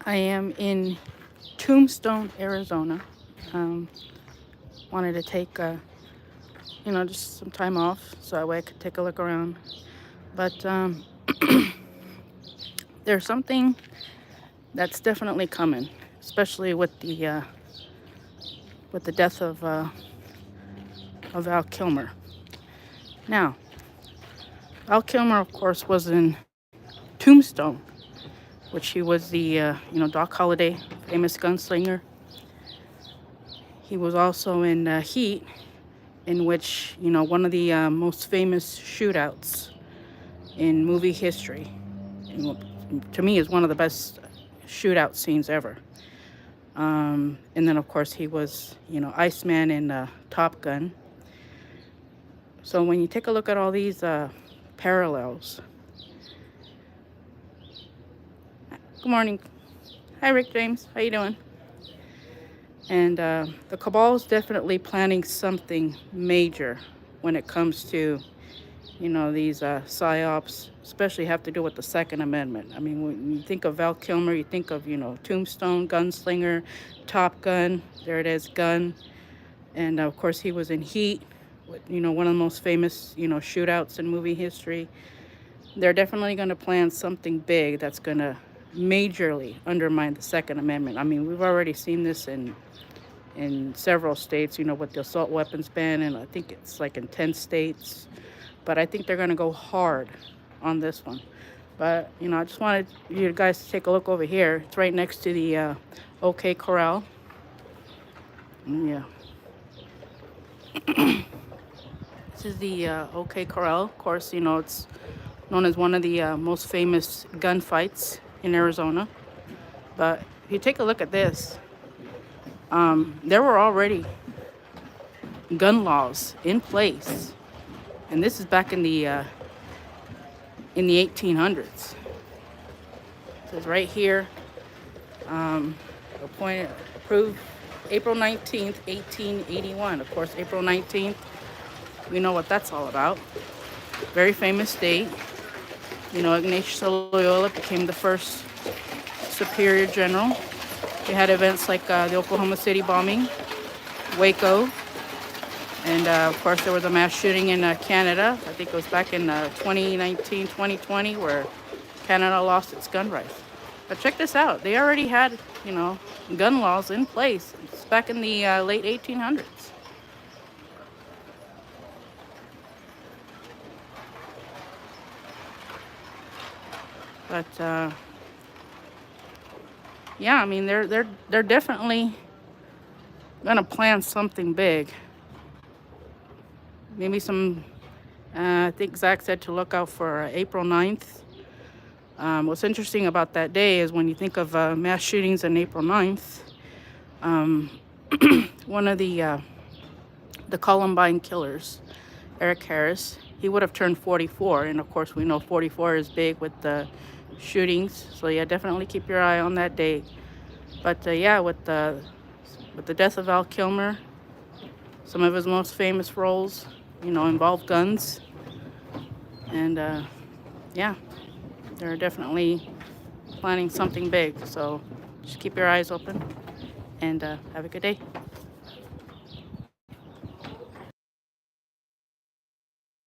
I am in Tombstone, Arizona. Um, Wanted to take, just some time off so that way I could take a look around. But there's something that's definitely coming, especially with the death of Val Kilmer. Now, Val Kilmer, of course, was in Tombstone, which he was the Doc Holliday, famous gunslinger. He was also in Heat, in which, one of the most famous shootouts in movie history. To me, is one of the best shootout scenes ever. And then, of course, he was, Iceman in Top Gun. So when you take a look at all these parallels. Good morning. Hi, Rick James. How you doing? And the Cabal is definitely planning something major when it comes to, these psyops, especially have to do with the Second Amendment. I mean, when you think of Val Kilmer, you think of, Tombstone, Gunslinger, Top Gun. There it is, Gun. And of course, he was in Heat, one of the most famous, shootouts in movie history. They're definitely going to plan something big that's going to majorly undermine the Second Amendment. I mean, we've already seen this in several states, with the assault weapons ban, and I think it's like in 10 states. But I think they're going to go hard on this one. But, I just wanted you guys to take a look over here. It's right next to the OK Corral. Yeah. This is the OK Corral. Of course, it's known as one of the most famous gunfights in Arizona. But if you take a look at this, there were already gun laws in place, and this is back in the 1800s. It says right here, approved April 19th, 1881. Of course, April 19th, we know what that's all about. Very famous date. Ignatius Loyola became the first superior general. We had events like the Oklahoma City bombing, Waco, and of course there was a mass shooting in Canada. I think it was back in 2019, 2020, where Canada lost its gun rights. But check this out. They already had, gun laws in place. It's back in the late 1800s. But yeah, I mean they're definitely gonna plan something big. Maybe some. I think Zach said to look out for April 9th. What's interesting about that day is when you think of mass shootings on April 9th, one of the Columbine killers, Eric Harris, he would have turned 44, and of course we know 44 is big with the shootings. So yeah, definitely keep your eye on that day. But yeah, with the death of Val Kilmer, some of his most famous roles, involve guns, and yeah, they're definitely planning something big. So just keep your eyes open, and have a good day.